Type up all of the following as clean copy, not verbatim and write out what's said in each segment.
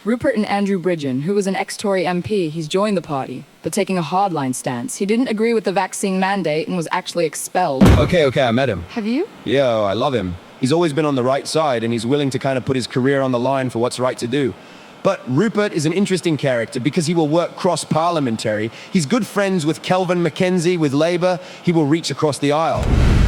Rupert and Andrew Bridgen, who was an ex-Tory MP, he's joined the party, but taking a hardline stance. He didn't agree with the vaccine mandate and was actually expelled. Okay, I met him. Have you? Yeah, I love him. He's always been on the right side, and he's willing to kind of put his career on the line for what's right to do. But Rupert is an interesting character because he will work cross-parliamentary. He's good friends with Kelvin Mackenzie with Labour. He will reach across the aisle.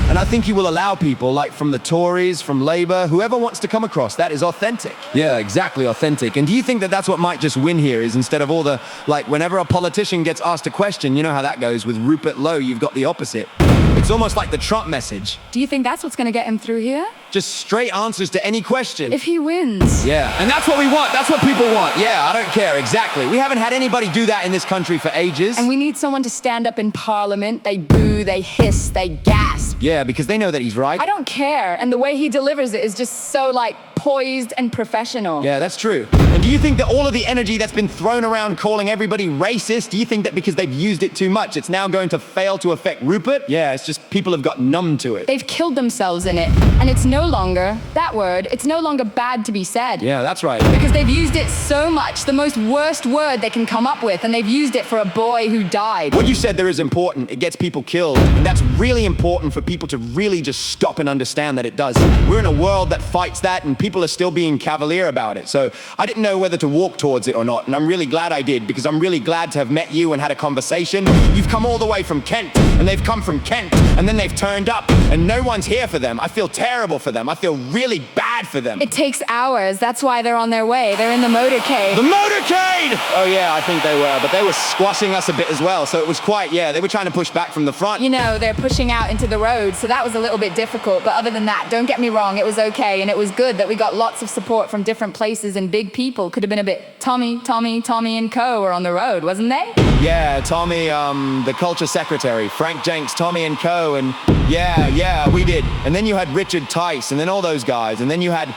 And I think he will allow people like from the Tories, from Labour, whoever wants to come across. That is authentic. Yeah, exactly, authentic. And do you think that that's what might just win here is instead of all the, like whenever a politician gets asked a question, you know how that goes, with Rupert Lowe, you've got the opposite. It's almost like the Trump message. Do you think that's what's going to get him through here? Just straight answers to any question. If he wins. Yeah, and that's what we want. That's what people want. Yeah, I don't care, exactly. We haven't had anybody do that in this country for ages. And we need someone to stand up in Parliament. They boo, they hiss, they gasp. Yeah, because they know that he's right. I don't care. And the way he delivers it is just so, poised and professional. Yeah, that's true. And do you think that all of the energy that's been thrown around calling everybody racist, do you think that because they've used it too much, it's now going to fail to affect Rupert? Yeah, it's just people have got numb to it. They've killed themselves in it. And it's no longer, that word, it's no longer bad to be said. Yeah, that's right. Because they've used it so much, the most worst word they can come up with, and they've used it for a boy who died. What you said there is important. It gets people killed. And that's really important for people to really just stop and understand that it does. We're in a world that fights that, and people are still being cavalier about it. So I didn't know whether to walk towards it or not, and I'm really glad I did, because I'm really glad to have met you and had a conversation. You've come all the way from Kent, and they've come from Kent, and then they've turned up, and no one's here for them. I feel terrible for them. I feel really bad for them. It takes hours. That's why they're on their way. They're in the motorcade. The motorcade! Oh yeah, I think they were, but they were squashing us a bit as well, so it was quite, yeah, they were trying to push back from the front. You know, they're pushing out into the road, so that was a little bit difficult, but other than that, don't get me wrong, it was okay, and it was good that we got lots of support from different places, and big people could have been a bit Tommy and Co. were on the road, wasn't they? Yeah, Tommy, the culture secretary, Frank Jenks, Tommy and Co. And yeah, we did. And then you had Richard Tice, and then all those guys, and then you had,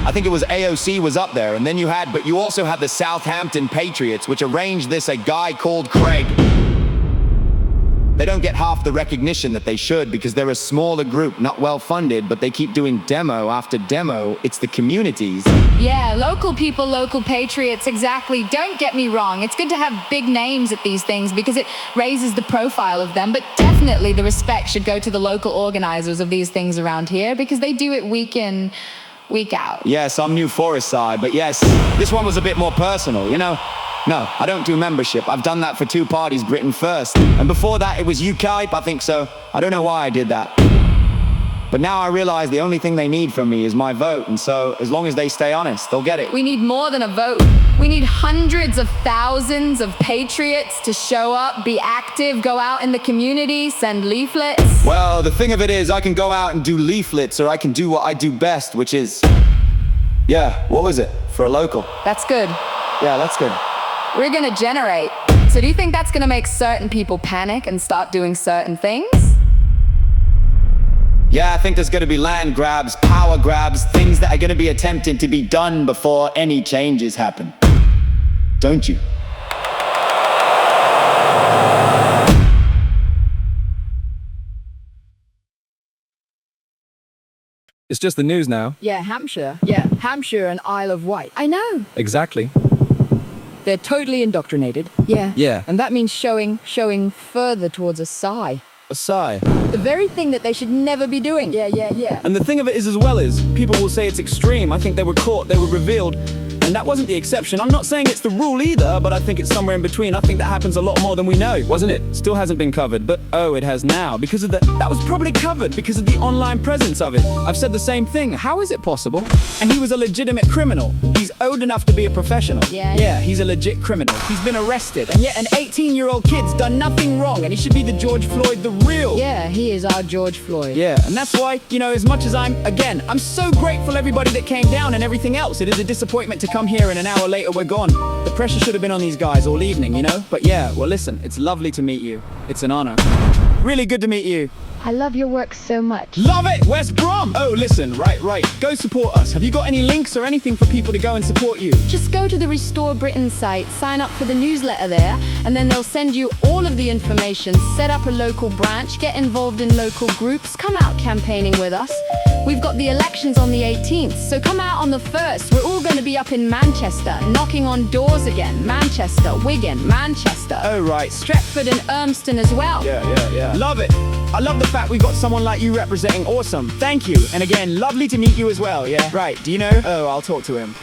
I think it was AOC was up there, and then but you also had the Southampton Patriots, which arranged this, a guy called Craig. They don't get half the recognition that they should because they're a smaller group, not well funded, but they keep doing demo after demo. It's the communities. Yeah, local people, local patriots, exactly. Don't get me wrong. It's good to have big names at these things because it raises the profile of them, but definitely the respect should go to the local organizers of these things around here because they do it week in, week out. Yes, I'm New Forest side, but yes, this one was a bit more personal, you know? No, I don't do membership. I've done that for 2 parties, Britain First. And before that, it was UKIP, I think so. I don't know why I did that. But now I realize the only thing they need from me is my vote. And so, as long as they stay honest, they'll get it. We need more than a vote. We need hundreds of thousands of patriots to show up, be active, go out in the community, send leaflets. Well, the thing of it is, I can go out and do leaflets, or I can do what I do best, which is... Yeah, what was it? For a local. That's good. Yeah, that's good. We're gonna generate. So do you think that's gonna make certain people panic and start doing certain things? Yeah, I think there's gonna be land grabs, power grabs, things that are gonna be attempted to be done before any changes happen. Don't you? It's just the news now. Yeah, Hampshire. Yeah, Hampshire and Isle of Wight. I know. Exactly. They're totally indoctrinated. Yeah. Yeah. And that means showing further towards a sigh. A sigh. The very thing that they should never be doing. Yeah. And the thing of it is as well is, people will say it's extreme. I think they were caught, they were revealed. And that wasn't the exception. I'm not saying it's the rule either, but I think it's somewhere in between. I think that happens a lot more than we know, wasn't it? Still hasn't been covered, but oh, it has now. Because of that was probably covered because of the online presence of it. I've said the same thing. How is it possible? And he was a legitimate criminal. He's old enough to be a professional. Yeah, he's a legit criminal. He's been arrested. And yet an 18-year-old kid's done nothing wrong, and he should be the George Floyd, the real. Yeah, he is our George Floyd. Yeah, and that's why, you know, as much as I'm so grateful everybody that came down and everything else. It is a disappointment to come here and an hour later we're gone. The pressure should have been on these guys all evening, you know? But yeah, well listen, it's lovely to meet you. It's an honor. Really good to meet you. I love your work so much. Love it, West Brom! Oh, listen, right. Go support us. Have you got any links or anything for people to go and support you? Just go to the Restore Britain site, sign up for the newsletter there, and then they'll send you all of the information. Set up a local branch, get involved in local groups, come out campaigning with us. We've got the elections on the 18th, so come out on the 1st. We're all going to be up in Manchester, knocking on doors again. Manchester, Wigan, Manchester. Oh, right. Stretford and Urmston as well. Yeah. Love it. I love the fact we've got someone like you representing. Awesome. Thank you. And again, lovely to meet you as well, yeah? Right, do you know? Oh, I'll talk to him.